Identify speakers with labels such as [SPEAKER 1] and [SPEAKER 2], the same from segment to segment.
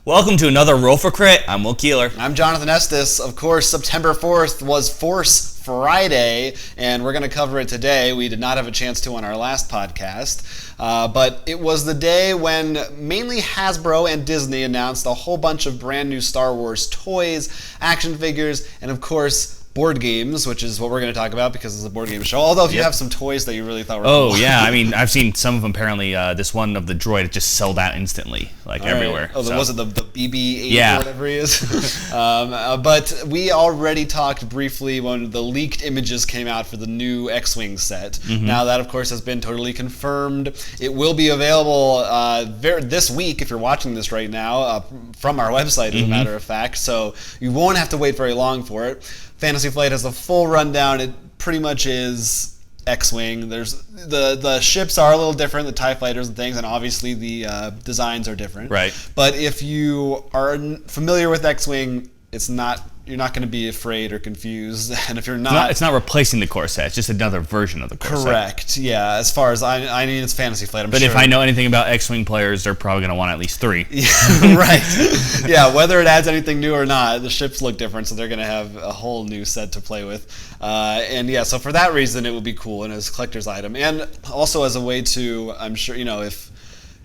[SPEAKER 1] Welcome to another Roll for Crit. I'm Will Keeler.
[SPEAKER 2] I'm Jonathan Estes. Of course, September 4th was Force Friday, and we're going to cover it today. We did not have a chance to on our last podcast, but it was the day when mainly Hasbro and Disney announced a whole bunch of brand new Star Wars toys, action figures, and of course, board games, which is what we're going to talk about because it's a board game show. Although if you have some toys that you really thought were cool.
[SPEAKER 1] Oh, yeah. I mean, I've seen some of them. Apparently, this one of the droid just sold out instantly, like everywhere.
[SPEAKER 2] Right. Oh,
[SPEAKER 1] so.
[SPEAKER 2] Was it the BB-8 or whatever he is? But we already talked briefly when the leaked images came out for the new X-Wing set. Mm-hmm. Now that, of course, has been totally confirmed. It will be available this week, if you're watching this right now, from our website, as a matter of fact. So you won't have to wait very long for it. Fantasy Flight has a full rundown. It pretty much is X-Wing. There's the ships are a little different, the TIE fighters and things, and obviously the designs are different.
[SPEAKER 1] Right.
[SPEAKER 2] But if you are familiar with X-Wing, you're not going to be afraid or confused. And if you're not,
[SPEAKER 1] it's not replacing the core set. It's just another version of the core set.
[SPEAKER 2] Correct. Yeah. As far as I mean, it's Fantasy Flight.
[SPEAKER 1] But if I know anything about X-Wing players, they're probably going to want at least 3.
[SPEAKER 2] Yeah, right. Yeah. Whether it adds anything new or not, the ships look different, so they're going to have a whole new set to play with. And yeah, so for that reason, it would be cool and as a collector's item, and also as a way to, I'm sure, if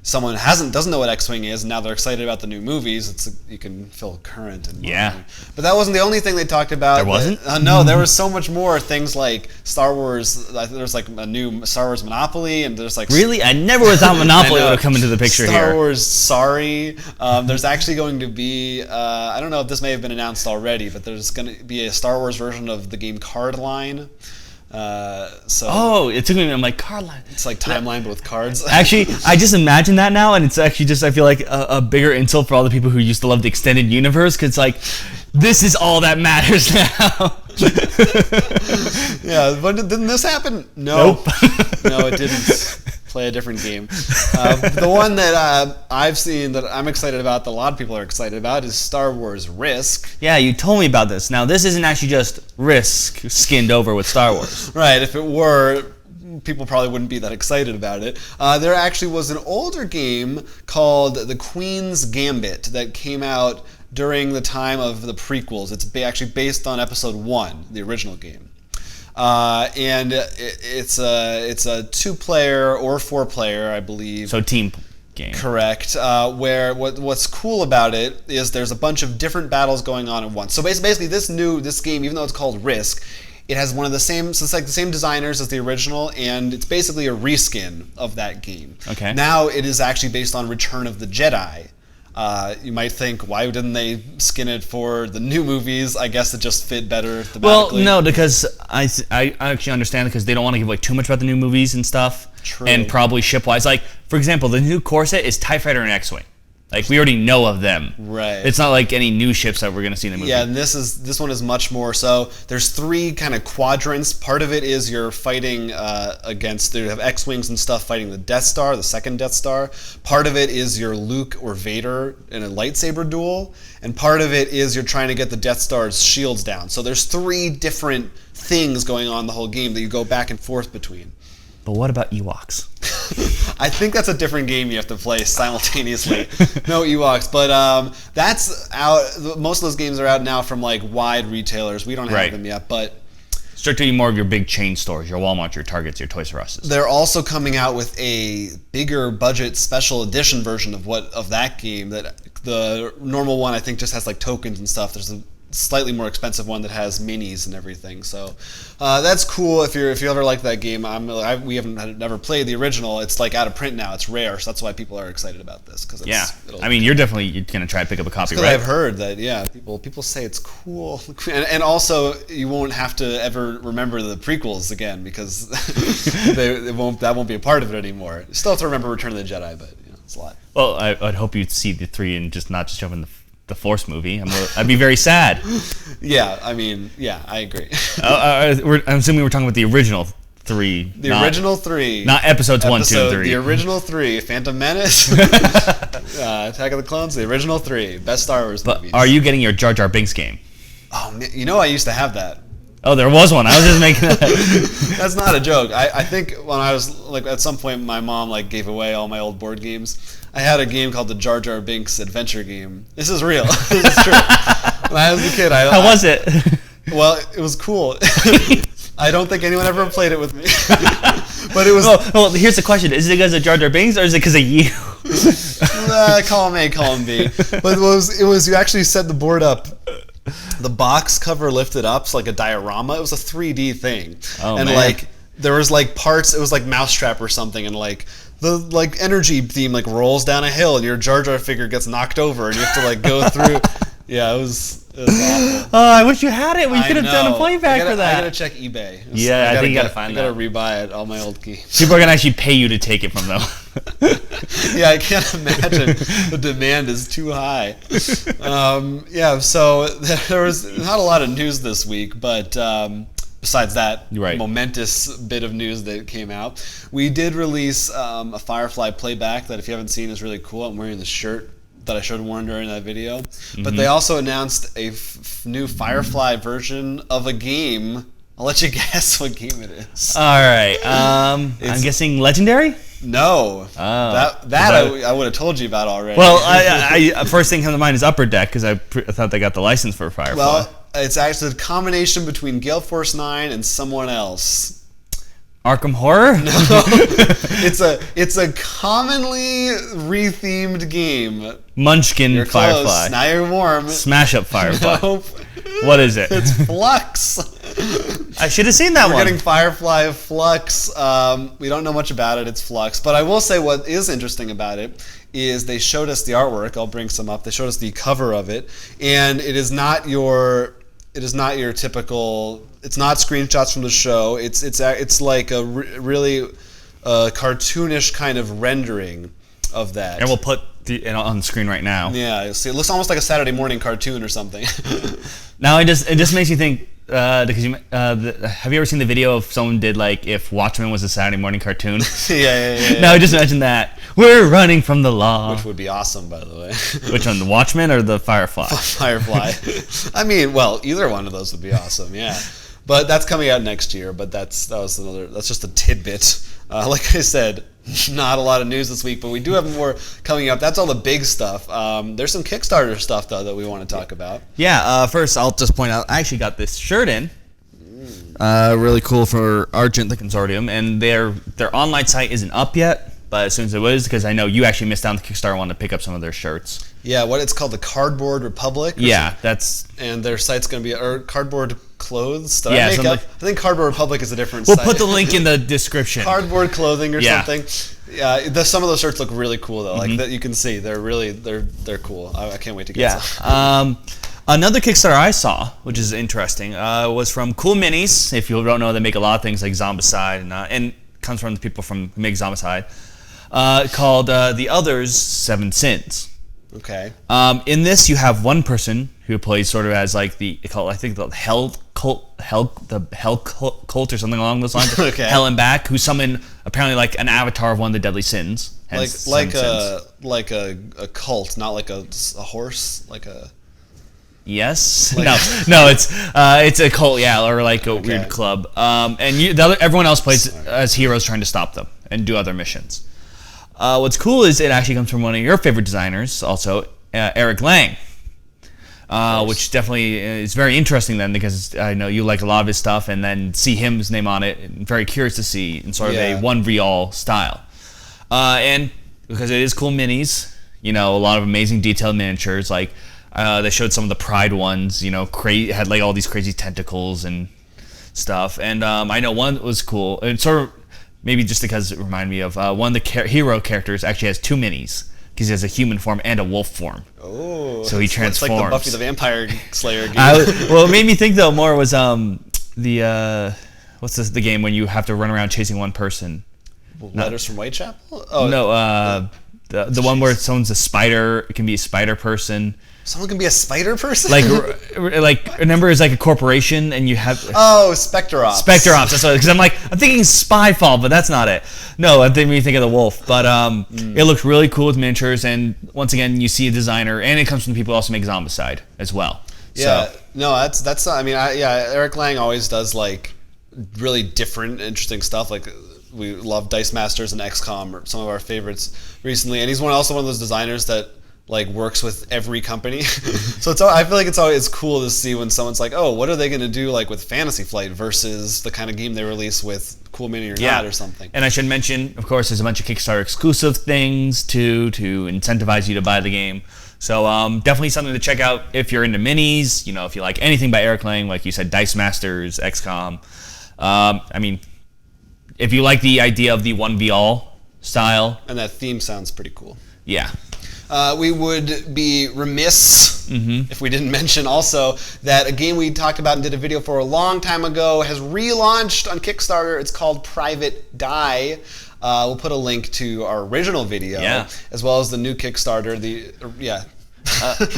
[SPEAKER 2] someone doesn't know what X-Wing is, and now they're excited about the new movies, you can feel current. And But that wasn't the only thing they talked about.
[SPEAKER 1] There wasn't?
[SPEAKER 2] No, there was so much more. Things like Star Wars. There's like a new Star Wars Monopoly, and there's like...
[SPEAKER 1] Really? I never would have thought Monopoly would have come into the picture
[SPEAKER 2] Star
[SPEAKER 1] here.
[SPEAKER 2] Star Wars Sorry. There's actually going to be... I don't know if this may have been announced already, but there's going to be a Star Wars version of the game Card Line.
[SPEAKER 1] It took me. I'm like, card line.
[SPEAKER 2] It's like timeline, but with cards.
[SPEAKER 1] Actually, I just imagine that now, and it's actually just, I feel like a bigger insult for all the people who used to love the extended universe, because like, this is all that matters now.
[SPEAKER 2] Yeah, but didn't this happen? No.
[SPEAKER 1] Nope.
[SPEAKER 2] No, it didn't. Play a different game. The one that I've seen that I'm excited about, that a lot of people are excited about, is Star Wars Risk.
[SPEAKER 1] Yeah, you told me about this. Now, this isn't actually just Risk skinned over with Star Wars.
[SPEAKER 2] Right, if it were, people probably wouldn't be that excited about it. There actually was an older game called The Queen's Gambit that came out during the time of the prequels. It's actually based on Episode 1, the original game. And it's a 2-player or 4-player, I believe.
[SPEAKER 1] So team game.
[SPEAKER 2] Correct. Where what's cool about it is there's a bunch of different battles going on at once. So basically, this game, even though it's called Risk, it has one of the same. So it's like the same designers as the original, and it's basically a reskin of that game.
[SPEAKER 1] Okay.
[SPEAKER 2] Now it is actually based on Return of the Jedi. You might think, why didn't they skin it for the new movies? I guess it just fit better thematically.
[SPEAKER 1] Well, no, because I actually understand, because they don't want to give away too much about the new movies and stuff.
[SPEAKER 2] True.
[SPEAKER 1] And probably ship-wise. Like, for example, the new core set is TIE Fighter and X-Wing. Like, we already know of them.
[SPEAKER 2] Right.
[SPEAKER 1] It's not like any new ships that we're going to see in the movie.
[SPEAKER 2] Yeah, and this one is much more. So there's 3 kind of quadrants. Part of it is you're fighting against, you have X-Wings and stuff fighting the Death Star, the second Death Star. Part of it is you're Luke or Vader in a lightsaber duel. And part of it is you're trying to get the Death Star's shields down. So there's 3 different things going on the whole game that you go back and forth between.
[SPEAKER 1] But what about Ewoks?
[SPEAKER 2] I think that's a different game you have to play simultaneously. No Ewoks, but that's out. Most of those games are out now from like wide retailers. We don't have them yet, but
[SPEAKER 1] strictly more of your big chain stores, your Walmart, your Targets, your Toys R Us's.
[SPEAKER 2] They're also coming out with a bigger budget special edition version of that game. That the normal one I think just has like tokens and stuff. There's a slightly more expensive one that has minis and everything, so that's cool if you ever like that game. We haven't never played the original. It's like out of print now. It's rare, so that's why people are excited about this.
[SPEAKER 1] I mean, you're gonna try to pick up a copy, right?
[SPEAKER 2] I've heard that. People say it's cool, and also you won't have to ever remember the prequels again, because that won't be a part of it anymore. You still have to remember Return of the Jedi, but it's a lot.
[SPEAKER 1] Well, I'd hope you'd see the 3 and not just jump in the Force movie. I'd be very sad.
[SPEAKER 2] Yeah, I mean, yeah, I agree.
[SPEAKER 1] I'm assuming we're talking about the original 3.
[SPEAKER 2] Original 3.
[SPEAKER 1] Not episodes 1, 2, and 3.
[SPEAKER 2] The original 3. Phantom Menace. Attack of the Clones. The original 3. Best Star Wars movies.
[SPEAKER 1] But are you getting your Jar Binks game?
[SPEAKER 2] Oh, man, I used to have that.
[SPEAKER 1] Oh, there was one. I was just making that.
[SPEAKER 2] That's not a joke. I think when I was like at some point my mom like gave away all my old board games. I had a game called the Jar Binks adventure game. This is real. This is true. When I was a kid,
[SPEAKER 1] How was it?
[SPEAKER 2] Well, it was cool. I don't think anyone ever played it with me. But it was.
[SPEAKER 1] Well, here's the question: is it because of Jar Binks, or is it because of you?
[SPEAKER 2] Call him A, call him B. But it was you actually set the board up. The box cover lifted up, so like a diorama. It was a 3D thing, and like there was like parts. It was like Mousetrap or something, and like the like energy beam like rolls down a hill, and your Jar figure gets knocked over, and you have to like go through. Yeah, it was awful.
[SPEAKER 1] Oh, I wish you had it. We could have done a playback for that.
[SPEAKER 2] I gotta check eBay.
[SPEAKER 1] Yeah, I think you gotta find that.
[SPEAKER 2] I gotta rebuy it. All my old games.
[SPEAKER 1] People are gonna actually pay you to take it from them.
[SPEAKER 2] Yeah, I can't imagine. The demand is too high. Yeah, so there was not a lot of news this week, but besides that momentous bit of news that came out, we did release a Firefly playback that if you haven't seen is really cool. I'm wearing the shirt that I should have worn during that video. But they also announced a new Firefly version of a game. I'll let you guess what game it is.
[SPEAKER 1] All right. I'm guessing Legendary?
[SPEAKER 2] No. Oh. I would have told you about already.
[SPEAKER 1] Well, I first thing comes to mind is Upper Deck, because I thought they got the license for Firefly.
[SPEAKER 2] Well, it's actually a combination between Gale Force 9 and someone else.
[SPEAKER 1] Arkham Horror?
[SPEAKER 2] No. It's a commonly rethemed game.
[SPEAKER 1] Munchkin
[SPEAKER 2] you're
[SPEAKER 1] Firefly.
[SPEAKER 2] Close. Now you're warm.
[SPEAKER 1] Smash Up Firefly.
[SPEAKER 2] Nope.
[SPEAKER 1] What is it?
[SPEAKER 2] It's Flux.
[SPEAKER 1] I should have seen that one.
[SPEAKER 2] We're getting Firefly of Flux. We don't know much about it. It's Flux. But I will say what is interesting about it is they showed us the artwork. I'll bring some up. They showed us the cover of it. And it is not your typical... It's not screenshots from the show. It's like a really cartoonish kind of rendering of that.
[SPEAKER 1] And we'll put it on the screen right now.
[SPEAKER 2] Yeah, you'll see. It looks almost like a Saturday morning cartoon or something.
[SPEAKER 1] Now it just makes you think, because have you ever seen the video of someone did like if Watchmen was a Saturday morning cartoon?
[SPEAKER 2] Yeah.
[SPEAKER 1] Now just imagine that. We're running from the law.
[SPEAKER 2] Which would be awesome, by the way.
[SPEAKER 1] Which one, the Watchmen or the Firefly?
[SPEAKER 2] Firefly. I mean, well, either one of those would be awesome, yeah. But that's coming out next year. But that's just a tidbit. Like I said, not a lot of news this week, but we do have more coming up. That's all the big stuff. There's some Kickstarter stuff though that we want to talk about.
[SPEAKER 1] Yeah. First, I'll just point out I actually got this shirt in. Really cool for Argent, the consortium, and their online site isn't up yet. But as soon as it was, because I know you actually missed out on the Kickstarter one to pick up some of their shirts.
[SPEAKER 2] Yeah, what it's called, the Cardboard Republic.
[SPEAKER 1] Yeah, that's...
[SPEAKER 2] And their site's going to be Cardboard Clothes.
[SPEAKER 1] Did I
[SPEAKER 2] make up? I think Cardboard Republic is a different
[SPEAKER 1] site.
[SPEAKER 2] We'll
[SPEAKER 1] put the link in the description.
[SPEAKER 2] Cardboard Clothing or something. Yeah, some of those shirts look really cool though. Like that, you can see they're cool. I can't wait to get some.
[SPEAKER 1] Another Kickstarter I saw, which is interesting, was from Cool Minis. If you don't know, they make a lot of things like Zombicide and comes from the people who make Zombicide. Called The Others 7 Sins.
[SPEAKER 2] Okay.
[SPEAKER 1] In this, you have one person who plays sort of as like the Hell Cult or something along those lines.
[SPEAKER 2] Okay.
[SPEAKER 1] Hell and Back, who summon apparently like an avatar of one of the deadly sins.
[SPEAKER 2] Like a cult, not like a horse, like a.
[SPEAKER 1] Yes. No. It's a cult, or like a weird club. And everyone else plays as heroes trying to stop them and do other missions. What's cool is it actually comes from one of your favorite designers, also Eric Lang, which definitely is very interesting then, because I know you like a lot of his stuff, and then see his name on it. I'm very curious to see in sort of a 1v-all style, and because it is Cool Minis, a lot of amazing detailed miniatures. Like they showed some of the Pride ones, had like all these crazy tentacles and stuff, and I know one was cool. And sort of. Maybe just because it reminded me of one of the hero characters actually has two minis, because he has a human form and a wolf form.
[SPEAKER 2] Oh,
[SPEAKER 1] so he transforms.
[SPEAKER 2] It's like the Buffy the Vampire Slayer game.
[SPEAKER 1] Well, it made me think though more was the game when you have to run around chasing one person.
[SPEAKER 2] Letters from Whitechapel? Oh
[SPEAKER 1] no, the one where someone's a spider. It can be a spider person.
[SPEAKER 2] Someone can be a spider person?
[SPEAKER 1] Like remember, it's like a corporation, and you have...
[SPEAKER 2] Oh, Spectre Ops.
[SPEAKER 1] Spectre Ops, that's what... Because I'm thinking Spyfall, but that's not it. No, I think when you think of the wolf. But it looks really cool with miniatures, and once again, you see a designer, and it comes from the people who also make Zombicide as well.
[SPEAKER 2] Yeah,
[SPEAKER 1] So.
[SPEAKER 2] no, that's. I mean, Eric Lang always does like really different, interesting stuff. Like we love Dice Masters and XCOM, are some of our favorites recently. And he's also one of those designers that like works with every company. So I feel like it's cool to see when someone's like, oh, what are they going to do like with Fantasy Flight versus the kind of game they release with Cool Mini or Not or something.
[SPEAKER 1] And I should mention, of course, there's a bunch of Kickstarter exclusive things to incentivize you to buy the game. So definitely something to check out if you're into minis. If you like anything by Eric Lang, like you said, Dice Masters, XCOM. I mean, if you like the idea of the 1v-all style.
[SPEAKER 2] And that theme sounds pretty cool.
[SPEAKER 1] Yeah.
[SPEAKER 2] We would be remiss if we didn't mention also that a game we talked about and did a video for a long time ago has relaunched on Kickstarter. It's called Private Die. We'll put a link to our original video as well as the new Kickstarter.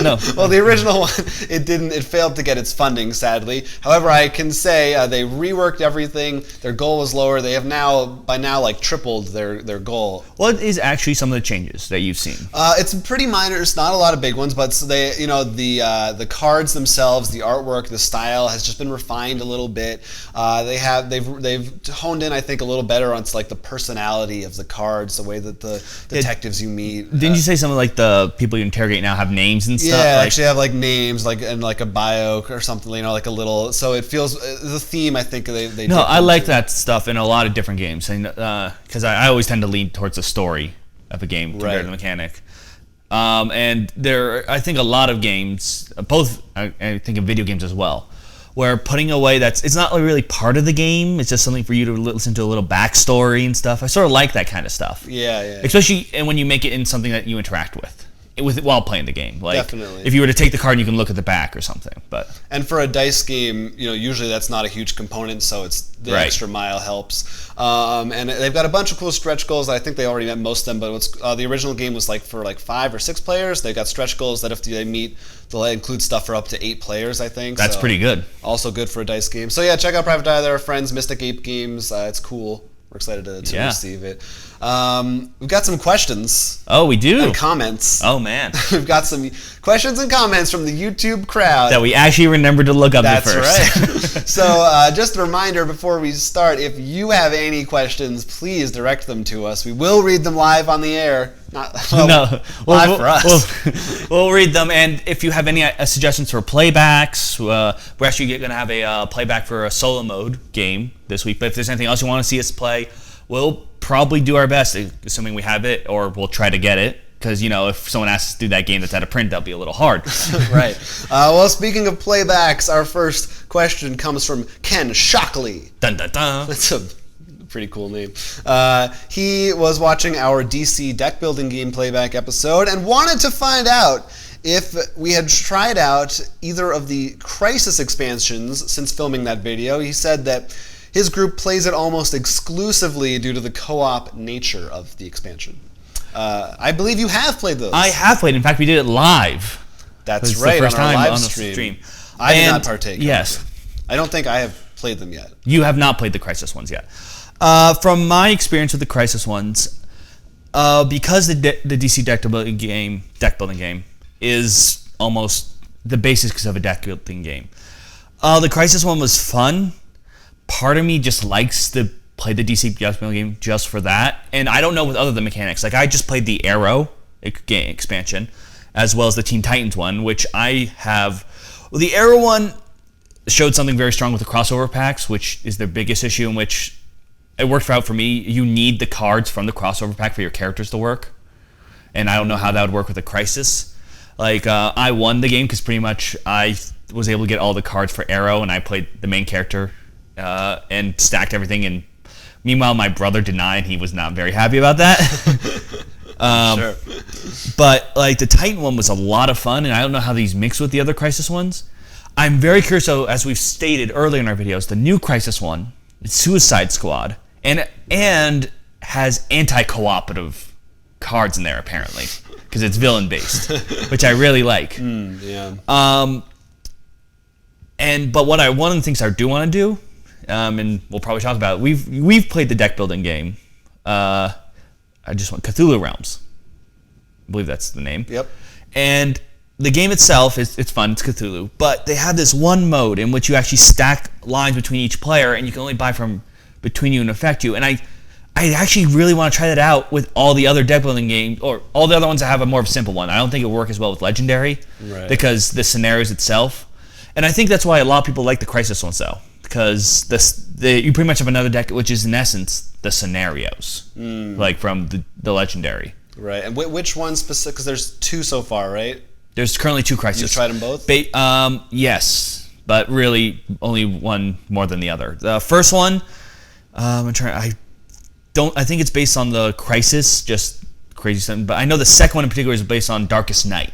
[SPEAKER 1] No.
[SPEAKER 2] Well, the original one, it failed to get its funding, sadly. However, I can say they reworked everything. Their goal was lower. They have by now like tripled their goal.
[SPEAKER 1] What is actually some of the changes that you've seen?
[SPEAKER 2] It's pretty minor. It's not a lot of big ones, but the cards themselves, the artwork, the style has just been refined a little bit. They've honed in, I think, a little better on like the personality of the cards, the way that the detectives you meet.
[SPEAKER 1] Didn't you say some of like the people you interrogate now have names and stuff?
[SPEAKER 2] Yeah, actually have like names, and like a bio or something, like a little. So it feels the theme. I think they.
[SPEAKER 1] No, I like that stuff in a lot of different games, and because I always tend to lean towards the story of a game compared to the mechanic. And I think a lot of games, both I think of video games as well, where putting away it's not really part of the game. It's just something for you to listen to a little backstory and stuff. I sort of like that kind of stuff.
[SPEAKER 2] Yeah.
[SPEAKER 1] Especially when you make it in something that you interact with while playing the game. Like,
[SPEAKER 2] definitely.
[SPEAKER 1] If you were to take the card, you can look at the back or something.
[SPEAKER 2] And for a dice game, usually that's not a huge component, so it's the extra mile helps. And they've got a bunch of cool stretch goals. I think they already met most of them, but the original game was like for like 5 or 6 players. They've got stretch goals that if they meet, they'll include stuff for up to 8 players, I think.
[SPEAKER 1] That's pretty good.
[SPEAKER 2] Also good for a dice game. So yeah, check out Private Die. They're our friends, Mystic Ape Games. It's cool. We're excited to receive it. We've got some questions.
[SPEAKER 1] Oh, we do?
[SPEAKER 2] And comments.
[SPEAKER 1] Oh, man.
[SPEAKER 2] We've got some questions and comments from the YouTube crowd.
[SPEAKER 1] That we actually remembered to look up at first.
[SPEAKER 2] That's right. So just a reminder before we start, if you have any questions, please direct them to us. We will read them live on the air. Live for us.
[SPEAKER 1] We'll read them, and if you have any suggestions for playbacks, we're actually going to have a playback for a solo mode game this week. But if there's anything else you want to see us play, we'll probably do our best, assuming we have it, or we'll try to get it. Because, if someone asks us to do that game that's out of print, that'll be a little hard.
[SPEAKER 2] Right. Well, speaking of playbacks, our first question comes from Ken Shockley.
[SPEAKER 1] Dun, dun, dun.
[SPEAKER 2] That's a pretty cool name. He was watching our DC deck building game playback episode and wanted to find out if we had tried out either of the Crisis expansions since filming that video. He said that his group plays it almost exclusively due to the co-op nature of the expansion. I believe you have played those.
[SPEAKER 1] I have played. In fact, we did it live.
[SPEAKER 2] That's right,
[SPEAKER 1] the first
[SPEAKER 2] on our
[SPEAKER 1] time
[SPEAKER 2] live
[SPEAKER 1] on
[SPEAKER 2] stream. I did not partake.
[SPEAKER 1] Yes.
[SPEAKER 2] I don't think I have played them yet.
[SPEAKER 1] You have not played the Crisis ones yet. From my experience with the Crisis ones, because the DC deck building game is almost the basics of a deck building game, the Crisis one was fun. Part of me just likes to play the DC deck building game just for that, and I don't know with other the mechanics. Like I just played the Arrow expansion, as well as the Teen Titans one, which I have. Well, the Arrow one showed something very strong with the crossover packs, which is their biggest issue, in which it worked out for me. You need the cards from the crossover pack for your characters to work, and I don't know how that would work with a Crisis. Like I won the game because pretty much I was able to get all the cards for Arrow, and I played the main character and stacked everything. And meanwhile, my brother did not, and he was not very happy about that.
[SPEAKER 2] Sure.
[SPEAKER 1] But like the Titan one was a lot of fun, and I don't know how these mix with the other Crisis ones. I'm very curious. So as we've stated earlier in our videos, the new Crisis one, it's Suicide Squad, and has anti-cooperative cards in there apparently, because it's villain based, which I really like.
[SPEAKER 2] Yeah.
[SPEAKER 1] But one of the things I do want to do, and we'll probably talk about it, we've played the deck building game. I just want Cthulhu Realms. I believe that's the name.
[SPEAKER 2] Yep.
[SPEAKER 1] And the game itself it's fun. It's Cthulhu, but they have this one mode in which you actually stack lines between each player, and you can only buy from between you and affect you. And I actually really want to try that out with all the other deck building games, or all the other ones that have a more simple one. I don't think it would work as well with Legendary, because the scenarios itself. And I think that's why a lot of people like the Crisis ones, though, because you pretty much have another deck, which is in essence the scenarios, like from the Legendary.
[SPEAKER 2] Right. And which one specific? Because there's 2 so far, right?
[SPEAKER 1] There's currently 2 Crisis.
[SPEAKER 2] You've tried them both?
[SPEAKER 1] Yes, but really only one more than the other. The first one, I think it's based on the Crisis, just crazy something. But I know the second one in particular is based on Darkest Night,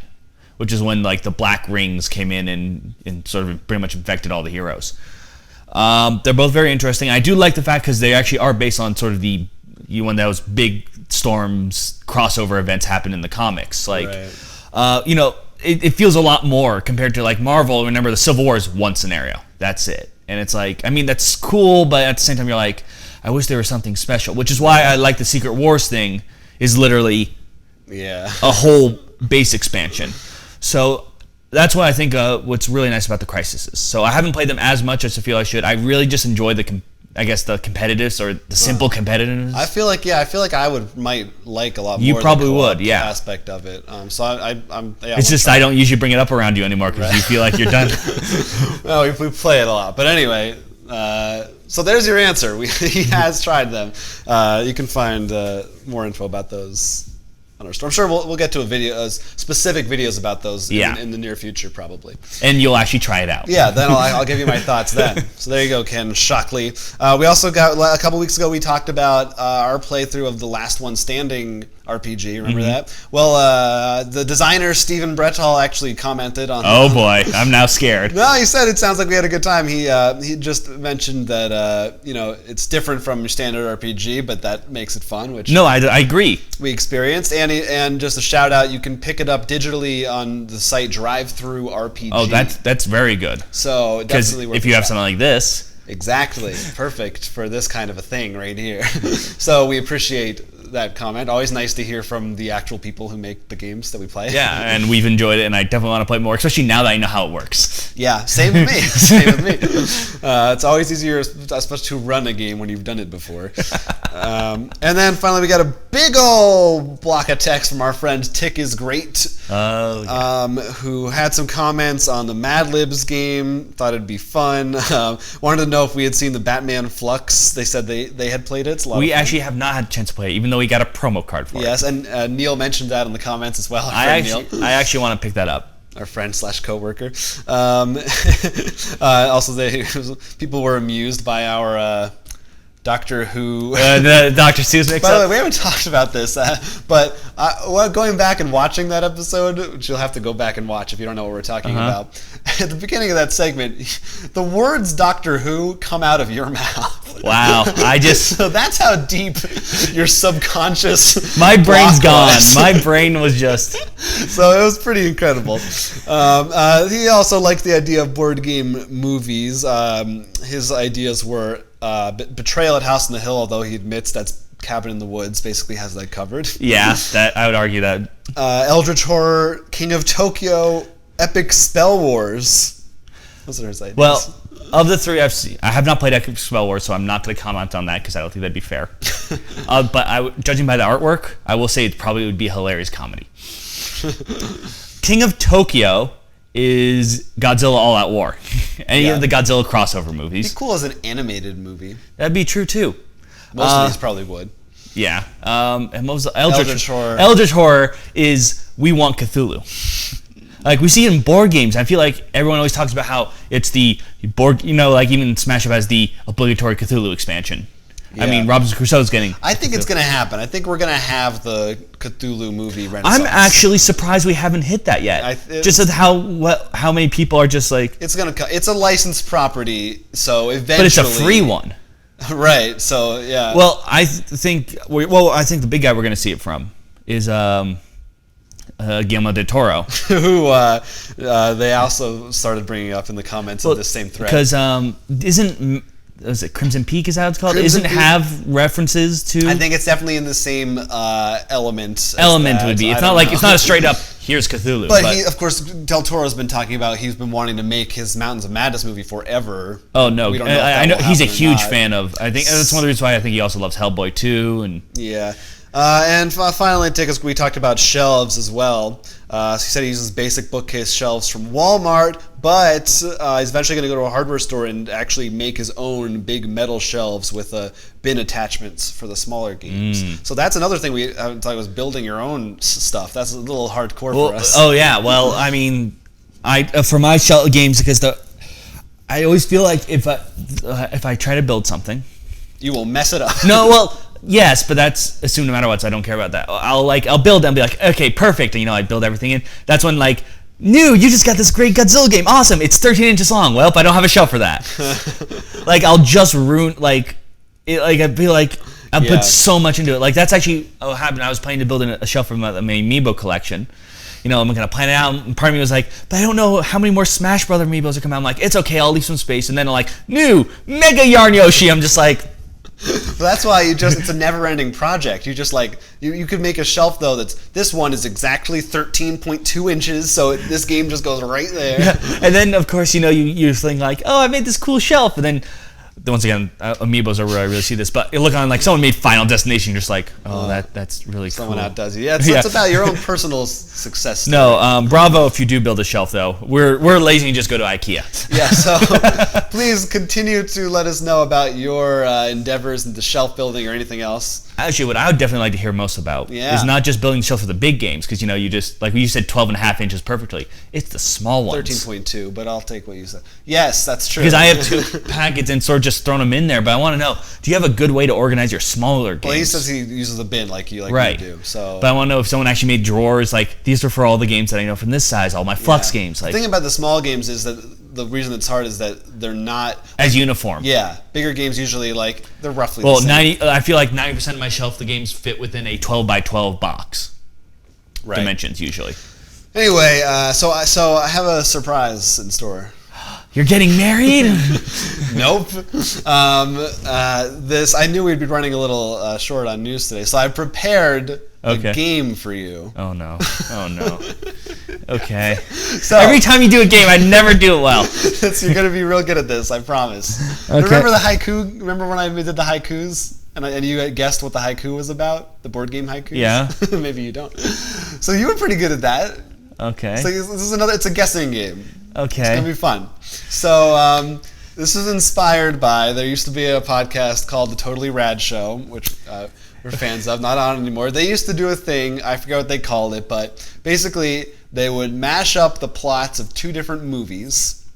[SPEAKER 1] which is when like the Black Rings came in and sort of pretty much infected all the heroes. They're both very interesting. I do like the fact because they actually are based on sort of when those big storms crossover events happen in the comics. Like, it feels a lot more compared to like Marvel. Remember, the Civil War is one scenario. That's it. And it's like, I mean, that's cool, but at the same time, you're like, I wish there was something special. Which is why I like the Secret Wars thing is literally a whole base expansion. So that's what I think what's really nice about the Crisis is. So I haven't played them as much as I feel I should. I really just enjoy the competitiveness or the simple competitiveness.
[SPEAKER 2] I feel like I might like a lot more.
[SPEAKER 1] You probably would,
[SPEAKER 2] aspect of it. So I'm. Yeah,
[SPEAKER 1] it's just I don't usually bring it up around you anymore because you feel like you're done.
[SPEAKER 2] Well, we play it a lot, but anyway. So there's your answer. He has tried them. You can find more info about those on our store. I'm sure we'll get to specific videos about those in the near future, probably.
[SPEAKER 1] And you'll actually try it out.
[SPEAKER 2] Yeah, then I'll give you my thoughts then. So there you go, Ken Shockley. We also got, a couple weeks ago, we talked about our playthrough of the Last One Standing RPG. Remember that? Well, the designer, Stephen Brettall, actually commented on...
[SPEAKER 1] Oh boy, I'm now scared.
[SPEAKER 2] No, he said it sounds like we had a good time. He just mentioned that, it's different from your standard RPG, but that makes it fun, which...
[SPEAKER 1] No, I agree.
[SPEAKER 2] We experienced. And just a shout out, you can pick it up digitally on the site Drive-Thru RPG.
[SPEAKER 1] Oh, that's very good.
[SPEAKER 2] So definitely worth
[SPEAKER 1] if you have something like this...
[SPEAKER 2] Exactly. Perfect for this kind of a thing right here. So we appreciate that comment. Always nice to hear from the actual people who make the games that we play.
[SPEAKER 1] Yeah, and we've enjoyed it, and I definitely want to play more, especially now that I know how it works.
[SPEAKER 2] Yeah, same with me. Same with me. It's always easier, especially to run a game when you've done it before. And then finally we got a big old block of text from our friend Tick is Great, who had some comments on the Mad Libs game, thought it'd be fun. Wanted to know if we had seen the Batman Flux. They said they had played it.
[SPEAKER 1] We actually have not had a chance to play it, even though we got a promo card for it.
[SPEAKER 2] Yes, and Neil mentioned that in the comments as well.
[SPEAKER 1] I actually want to pick that up.
[SPEAKER 2] Our friend / coworker. Also, people were amused by our Doctor Who.
[SPEAKER 1] The Dr. Seuss mix-up.
[SPEAKER 2] By the way, we haven't talked about this, but going back and watching that episode, which you'll have to go back and watch if you don't know what we're talking about, at the beginning of that segment, the words Doctor Who come out of your mouth.
[SPEAKER 1] Wow.
[SPEAKER 2] So that's how deep your subconscious...
[SPEAKER 1] My brain's gone. My brain was just...
[SPEAKER 2] So it was pretty incredible. He also liked the idea of board game movies. His ideas were... Betrayal at House on the Hill, although he admits that's Cabin in the Woods, basically has that covered.
[SPEAKER 1] Yeah, I would argue that.
[SPEAKER 2] Eldritch Horror, King of Tokyo, Epic Spell Wars. Those are his ideas.
[SPEAKER 1] Well, of the three I've seen, I have not played Epic Spell Wars, so I'm not going to comment on that because I don't think that'd be fair. But judging by the artwork, I will say it probably would be a hilarious comedy. King of Tokyo is Godzilla All Out War. Any of the Godzilla crossover movies.
[SPEAKER 2] It'd be cool as an animated movie.
[SPEAKER 1] That'd be true too.
[SPEAKER 2] Most of these probably would.
[SPEAKER 1] Yeah. And what was the Eldritch
[SPEAKER 2] Horror?
[SPEAKER 1] Eldritch Horror is we want Cthulhu. Like we see it in board games. I feel like everyone always talks about how it's the board, like even Smash Up has the obligatory Cthulhu expansion. Yeah. I mean, Robinson Crusoe's getting...
[SPEAKER 2] I think it's going to happen. I think we're going to have the Cthulhu movie renaissance.
[SPEAKER 1] I'm actually surprised we haven't hit that yet. Just at how many people are just like...
[SPEAKER 2] It's going to... It's a licensed property, so eventually...
[SPEAKER 1] But it's a free one.
[SPEAKER 2] Right, so yeah.
[SPEAKER 1] Well, I think the big guy we're going to see it from is Guillermo del Toro.
[SPEAKER 2] Who they also started bringing up in the comments of this same thread.
[SPEAKER 1] Because is it Crimson Peak? Is that what it's called? Doesn't it have references to?
[SPEAKER 2] I think it's definitely in the same element.
[SPEAKER 1] Would be. It's not like it's not a straight up. here's Cthulhu.
[SPEAKER 2] But he, of course, Del Toro's been talking about he's been wanting to make his Mountains of Madness movie forever.
[SPEAKER 1] Oh no, we don't know I know he's a huge fan of. I think that's one of the reasons why I think he also loves Hellboy 2 and
[SPEAKER 2] yeah. And finally, we talked about shelves as well. So he said he uses basic bookcase shelves from Walmart, but he's eventually going to go to a hardware store and actually make his own big metal shelves with bin attachments for the smaller games. So that's another thing we haven't talked about, was building your own stuff. That's a little hardcore for us.
[SPEAKER 1] Oh yeah, well I mean, for my shelf games, because I always feel like if I try to build something,
[SPEAKER 2] you will mess it up.
[SPEAKER 1] No, well. Yes, but that's assumed no matter what, so I don't care about that. I'll build and be like, okay, perfect, and I build everything in. That's when you just got this great Godzilla game, awesome, it's 13 inches long. Well, I don't have a shelf for that. I'll just ruin, I feel like I put so much into it. That's actually what happened. I was planning to build a shelf for my Amiibo collection. I'm gonna plan it out, and part of me was like, but I don't know how many more Smash Brother Amiibos are coming out. I'm like, it's okay, I'll leave some space, and then new Mega Yarn Yoshi. I'm just like.
[SPEAKER 2] That's why it's a never-ending project. You just you could make a shelf though this one is exactly 13.2 inches, so this game just goes right there.
[SPEAKER 1] Yeah. And then of course you think oh, I made this cool shelf, and then once again Amiibos are where I really see this, but you look on someone made Final Destination, you're just that's really
[SPEAKER 2] someone
[SPEAKER 1] cool.
[SPEAKER 2] outdoes you. Yeah, it's about your own personal success story.
[SPEAKER 1] No, bravo if you do build a shelf though. We're lazy and just go to IKEA.
[SPEAKER 2] Yeah, so please continue to let us know about your endeavors into shelf building or anything else.
[SPEAKER 1] Actually, what I would definitely like to hear most about is not just building shelves for the big games, because you just you said 12.5 inches perfectly. It's the small ones.
[SPEAKER 2] 13.2, but I'll take what you said. Yes, that's true.
[SPEAKER 1] Because I have 2 packets and sort of just thrown them in there, but I want to know, do you have a good way to organize your smaller games?
[SPEAKER 2] Well, he says he uses a bin like you do. So,
[SPEAKER 1] but I want to know if someone actually made drawers these are for all the games that I know from this size, all my Flux games.
[SPEAKER 2] The thing about the small games is that the reason it's hard is that they're not
[SPEAKER 1] as uniform.
[SPEAKER 2] Yeah, bigger games usually they're roughly the same.
[SPEAKER 1] I feel like 90% of my shelf, the games fit within a 12 by 12 box. Right. Dimensions usually.
[SPEAKER 2] Anyway, so I have a surprise in store.
[SPEAKER 1] You're getting married?
[SPEAKER 2] Nope. I knew we'd be running a little short on news today, so I prepared a game for you.
[SPEAKER 1] Oh no. Okay. So every time you do a game, I never do it well.
[SPEAKER 2] You're gonna be real good at this, I promise. Okay. Remember the haiku? Remember when I did the haikus? And you guessed what the haiku was about? The board game haiku?
[SPEAKER 1] Yeah.
[SPEAKER 2] Maybe you don't. So you were pretty good at that.
[SPEAKER 1] Okay.
[SPEAKER 2] So this is it's a guessing game.
[SPEAKER 1] Okay.
[SPEAKER 2] It's gonna be fun. So this is inspired by, there used to be a podcast called The Totally Rad Show, which we're fans of, not on anymore. They used to do a thing, I forget what they called it, but basically they would mash up the plots of 2 different movies,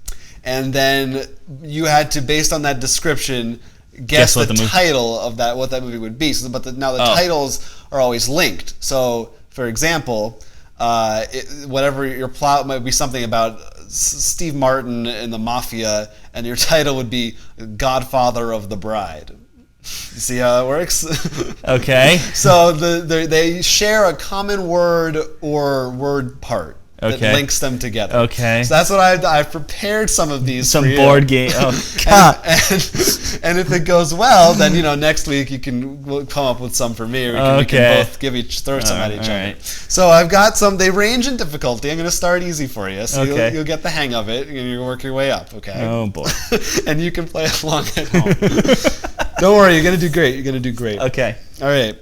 [SPEAKER 2] and then you had to, based on that description, guess the title of what that movie would be. So, now the titles are always linked. So, for example, whatever your plot might be, something about Steve Martin and the Mafia, and your title would be Godfather of the Bride. You see how it works?
[SPEAKER 1] Okay.
[SPEAKER 2] So they share a common word or word part that links them together. Okay. So that's what I've prepared some of these.
[SPEAKER 1] Some board game. Oh God.
[SPEAKER 2] And if it goes well, then next week we'll come up with some for me, or we can both throw some at each other. Right. So I've got some. They range in difficulty. I'm going to start easy for you, so you'll get the hang of it, and you'll work your way up. Okay.
[SPEAKER 1] Oh boy.
[SPEAKER 2] And you can play along at home. Don't worry, you're going to do great. You're going to do great.
[SPEAKER 1] Okay.
[SPEAKER 2] All right.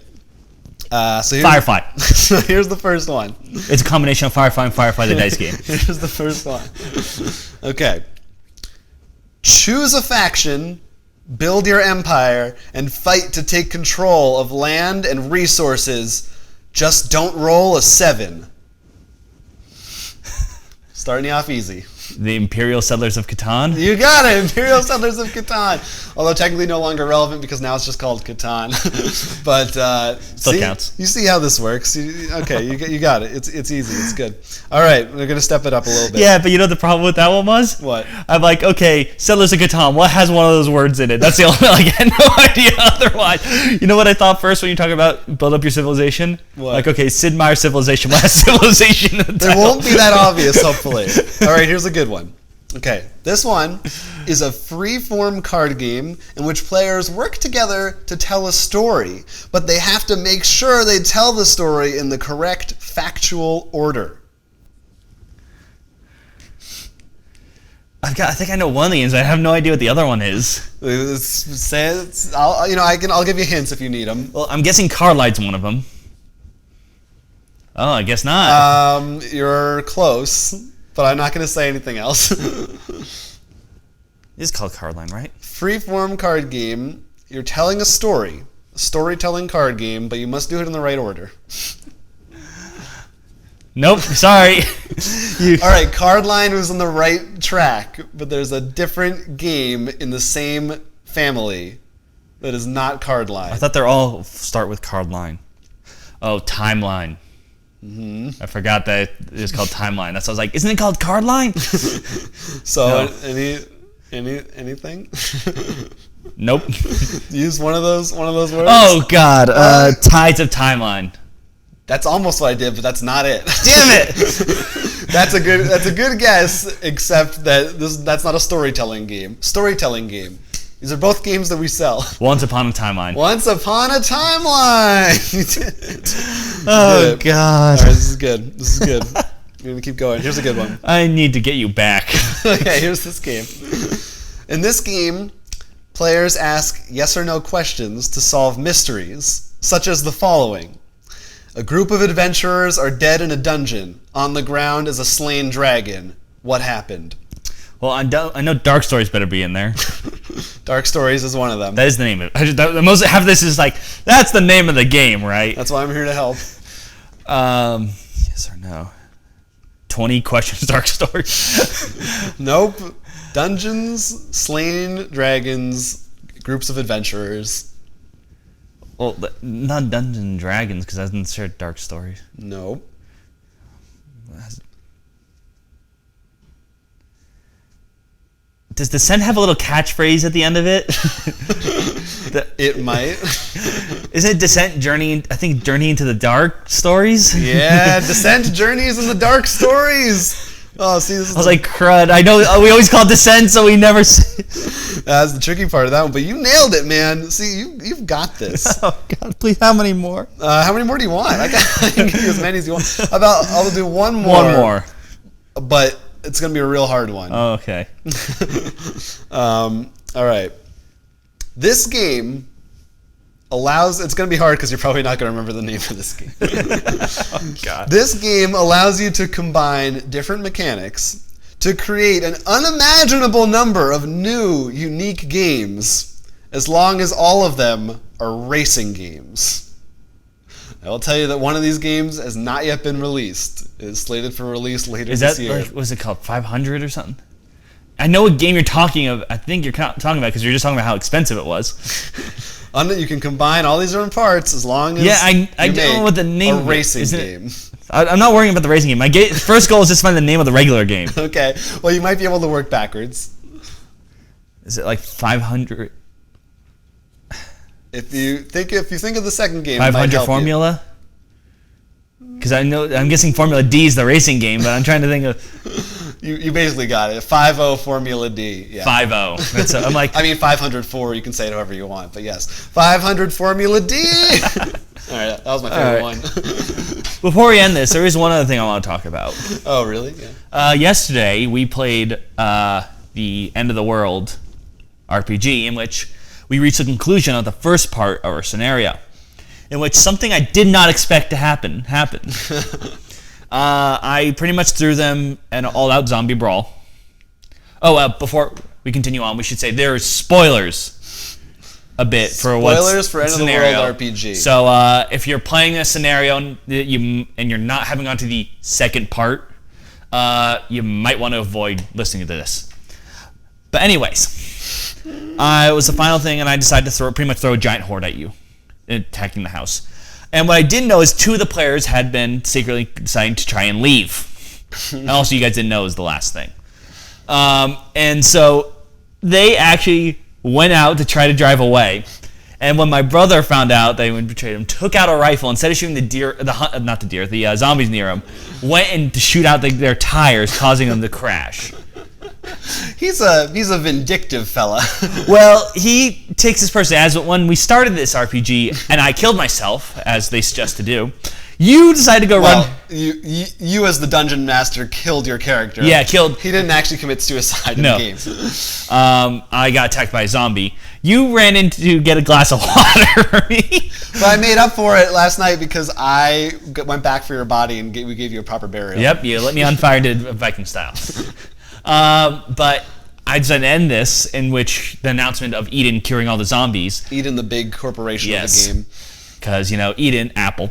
[SPEAKER 2] So
[SPEAKER 1] Firefly.
[SPEAKER 2] So here's the first one.
[SPEAKER 1] It's a combination of Firefly and Firefly the dice game.
[SPEAKER 2] Here's the first one. Okay. Choose a faction, build your empire, and fight to take control of land and resources. Just don't roll a 7. Starting you off easy.
[SPEAKER 1] The Imperial Settlers of Catan?
[SPEAKER 2] You got it! Imperial Settlers of Catan. Although technically no longer relevant because now it's just called Catan. But
[SPEAKER 1] still counts.
[SPEAKER 2] You see how this works. You got it. It's easy. It's good. All right, we're going to step it up a little bit.
[SPEAKER 1] Yeah, but you know what the problem with that one was?
[SPEAKER 2] What?
[SPEAKER 1] I'm like, okay, Settlers of Catan, what has one of those words in it? That's the only, I had no idea otherwise. You know what I thought first when you talk about build up your civilization?
[SPEAKER 2] What?
[SPEAKER 1] Like, okay, Sid Meier's Civilization, what has civilization in the title?
[SPEAKER 2] There won't be that obvious, hopefully. All right, here's a good one. Okay, this one is a free-form card game in which players work together to tell a story, but they have to make sure they tell the story in the correct factual order.
[SPEAKER 1] I think I know one of the games. I have no idea what the other one is.
[SPEAKER 2] I'll give you hints if you need them.
[SPEAKER 1] Well, I'm guessing Cardline's one of them. Oh, I guess not.
[SPEAKER 2] You're close, but I'm not going to say anything else.
[SPEAKER 1] It's called Cardline, right?
[SPEAKER 2] Freeform card game. You're telling a storytelling card game, but you must do it in the right order.
[SPEAKER 1] Nope, sorry.
[SPEAKER 2] All right, Cardline was on the right track, but there's a different game in the same family that is not Cardline.
[SPEAKER 1] I thought they're all start with Cardline. Oh, Timeline. Mm-hmm. I forgot that it was called Timeline. That's why I was like, isn't it called Cardline?
[SPEAKER 2] So, no. Anything?
[SPEAKER 1] Nope.
[SPEAKER 2] Use one of those words.
[SPEAKER 1] Oh God, Tides of Timeline.
[SPEAKER 2] That's almost what I did, but that's not it.
[SPEAKER 1] Damn it!
[SPEAKER 2] That's a good guess, except that that's not a storytelling game. Storytelling game. These are both games that we sell.
[SPEAKER 1] Once Upon a Timeline.
[SPEAKER 2] Once Upon a Timeline.
[SPEAKER 1] Oh God!
[SPEAKER 2] All right, this is good. We're gonna keep going. Here's a good one.
[SPEAKER 1] I need to get you back.
[SPEAKER 2] Okay, here's this game. In this game, players ask yes or no questions to solve mysteries, such as the following. A group of adventurers are dead in a dungeon. On the ground is a slain dragon. What happened?
[SPEAKER 1] Well, I know Dark Stories better be in there.
[SPEAKER 2] Dark Stories is one of them.
[SPEAKER 1] That is the name of it. The most half of this is like, that's the name of the game, right?
[SPEAKER 2] That's why I'm here to help.
[SPEAKER 1] Yes or no? 20 questions, Dark Stories.
[SPEAKER 2] Nope. Dungeons, slain dragons, groups of adventurers.
[SPEAKER 1] Well, not Dungeons and Dragons, because I didn't share Dark Stories.
[SPEAKER 2] Nope.
[SPEAKER 1] Does Descent have a little catchphrase at the end of it?
[SPEAKER 2] It might.
[SPEAKER 1] Isn't it Descent Journey? I think Journey into the Dark Stories.
[SPEAKER 2] Yeah, Descent Journeys in the Dark Stories. Oh, see, this is
[SPEAKER 1] I was like, crud. I know we always call it Descent, so we never say.
[SPEAKER 2] That's the tricky part of that one, but you nailed it, man. See, you've got this.
[SPEAKER 1] Oh God, please, how many more?
[SPEAKER 2] How many more do you want? I can give you as many as you want. I'll do one more.
[SPEAKER 1] One more.
[SPEAKER 2] But it's gonna be a real hard one.
[SPEAKER 1] Oh, okay.
[SPEAKER 2] All right. This game allows. It's gonna be hard because you're probably not gonna remember the name of this game.
[SPEAKER 1] Oh God.
[SPEAKER 2] This game allows you to combine different mechanics to create an unimaginable number of new, unique games, as long as all of them are racing games. I will tell you that one of these games has not yet been released. It is slated for release later this year.
[SPEAKER 1] What was it called? 500 or something? I know what game you're talking of. I think you're talking about because you're just talking about how expensive it was.
[SPEAKER 2] You can combine all these different parts as long as
[SPEAKER 1] I don't know what the name
[SPEAKER 2] a racing game.
[SPEAKER 1] I'm not worrying about the racing game. My first goal is just to find the name of the regular game.
[SPEAKER 2] Okay. Well, you might be able to work backwards.
[SPEAKER 1] Is it like 500?
[SPEAKER 2] If you think of the second game,
[SPEAKER 1] 500 Formula? Because I'm guessing Formula D is the racing game, but I'm trying to think of.
[SPEAKER 2] You basically got it. 5-0 Formula D. Yeah.
[SPEAKER 1] 5-0. I'm like.
[SPEAKER 2] I mean 504. You can say it however you want, but yes, 500 Formula D. All right, that was my favorite one.
[SPEAKER 1] Before we end this, there is one other thing I want to talk about.
[SPEAKER 2] Oh, really? Yeah.
[SPEAKER 1] Yesterday we played the End of the World RPG, in which we reached the conclusion of the first part of our scenario, in which something I did not expect to happen happened. I pretty much threw them an all-out zombie brawl. Oh, before we continue on, we should say there's spoilers a bit for what's
[SPEAKER 2] spoilers for End of the World RPG.
[SPEAKER 1] So if you're playing a scenario and you're not having gone to the second part, you might want to avoid listening to this. But anyways, it was the final thing, and I decided to pretty much throw a giant horde at you, attacking the house. And what I didn't know is two of the players had been secretly deciding to try and leave. And also, you guys didn't know was the last thing. And so they actually went out to try to drive away. And when my brother found out they had betrayed him, took out a rifle, instead of shooting the zombies near him, went and to shoot out their tires, causing them to crash.
[SPEAKER 2] He's a vindictive fella.
[SPEAKER 1] Well, he takes this person as when we started this RPG and I killed myself, as they suggest to do. You decided to go run.
[SPEAKER 2] You as the dungeon master killed your character.
[SPEAKER 1] Yeah, killed.
[SPEAKER 2] He didn't actually commit suicide in the game.
[SPEAKER 1] I got attacked by a zombie. You ran in to get a glass of water for me.
[SPEAKER 2] But I made up for it last night because I went back for your body and we gave you a proper burial.
[SPEAKER 1] Yep, you let me on fire to Viking style. But I decided to end this in which the announcement of Eden curing all the zombies.
[SPEAKER 2] Eden, the big corporation of the game.
[SPEAKER 1] Because, Eden, Apple.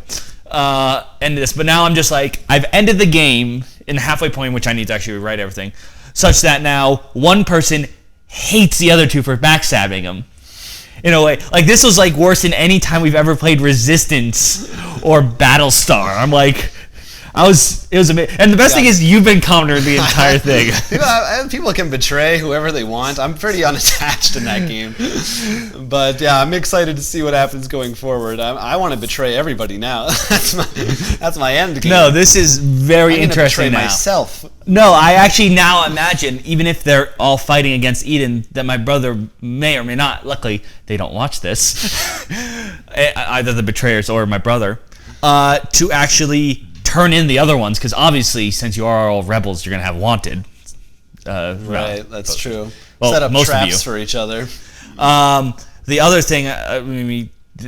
[SPEAKER 1] End this. But now I'm just like, I've ended the game in the halfway point in which I need to actually rewrite everything, such that now one person hates the other two for backstabbing them. In a way, like this was like worse than any time we've ever played Resistance or Battlestar. I'm like, it was amazing. And the best thing is you've been countering the entire thing.
[SPEAKER 2] People can betray whoever they want. I'm pretty unattached in that game. But yeah, I'm excited to see what happens going forward. I want to betray everybody now. That's my end game.
[SPEAKER 1] No, this is very interesting now.
[SPEAKER 2] Myself.
[SPEAKER 1] No, I actually now imagine, even if they're all fighting against Eden, that my brother may or may not, luckily they don't watch this, either the betrayers or my brother, to actually turn in the other ones, because obviously, since you are all rebels, you're going to have wanted.
[SPEAKER 2] Right, that's true.
[SPEAKER 1] Well,
[SPEAKER 2] set up
[SPEAKER 1] most
[SPEAKER 2] traps for each other.
[SPEAKER 1] The other thing,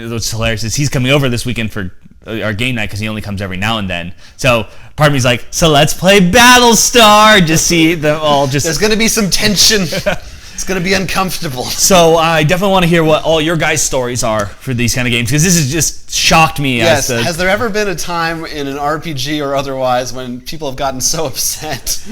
[SPEAKER 1] what's hilarious is he's coming over this weekend for our game night because he only comes every now and then. So part of me's like, so let's play Battlestar. Just see them all just...
[SPEAKER 2] There's going to be some tension. It's going to be uncomfortable.
[SPEAKER 1] So I definitely want to hear what all your guys' stories are for these kind of games, because this has just shocked me.
[SPEAKER 2] Yes. Has there ever been a time in an RPG or otherwise when people have gotten so upset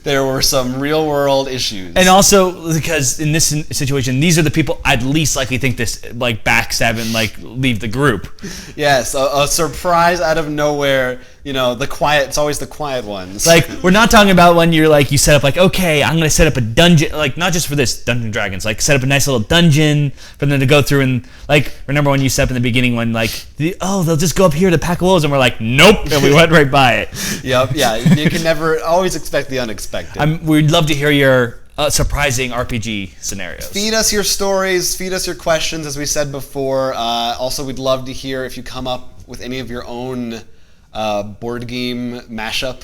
[SPEAKER 2] there were some real-world issues?
[SPEAKER 1] And also because in this situation, these are the people I'd least likely think this like backstab and like leave the group.
[SPEAKER 2] Yes, a surprise out of nowhere. It's always the quiet ones.
[SPEAKER 1] Like, we're not talking about when you're like, you set up like, okay, I'm going to set up a dungeon, like not just for this Dungeons and Dragons, like set up a nice little dungeon for them to go through and like, remember when you set up in the beginning when like, they'll just go up here to pack wolves and we're like, nope, and we went right by it.
[SPEAKER 2] Yep, yeah, you can never always expect the unexpected.
[SPEAKER 1] We'd love to hear your surprising RPG scenarios.
[SPEAKER 2] Feed us your stories, feed us your questions, as we said before. Also, we'd love to hear if you come up with any of your own board game mashup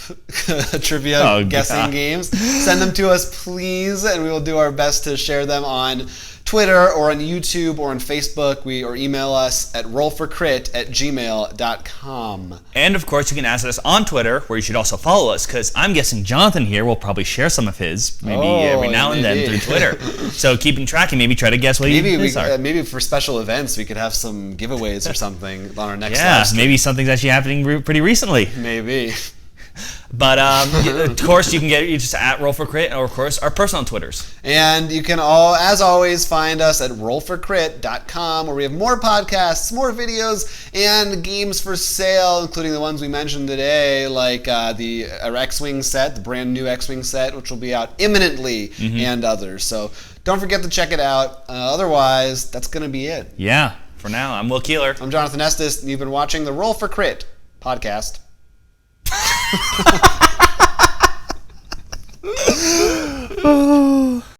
[SPEAKER 2] trivia guessing games. Send them to us, please, and we will do our best to share them on Twitter or on YouTube or on Facebook, or email us at rollforcrit@gmail.com.
[SPEAKER 1] And of course, you can ask us on Twitter, where you should also follow us, because I'm guessing Jonathan here will probably share some of his, every now and then through Twitter. So keeping track and maybe try to guess what his are.
[SPEAKER 2] Maybe for special events, we could have some giveaways or something on our next
[SPEAKER 1] live stream. Maybe something's actually happening pretty recently.
[SPEAKER 2] Maybe.
[SPEAKER 1] But of course, you can get just at Roll for Crit, or of course our personal Twitters.
[SPEAKER 2] And you can as always, find us at rollforcrit.com, where we have more podcasts, more videos, and games for sale, including the ones we mentioned today, like our X-Wing set, the brand new X-Wing set, which will be out imminently, and others. So don't forget to check it out. Otherwise, that's going to be it.
[SPEAKER 1] Yeah, for now, I'm Will Keeler.
[SPEAKER 2] I'm Jonathan Estes, and you've been watching the Roll for Crit podcast.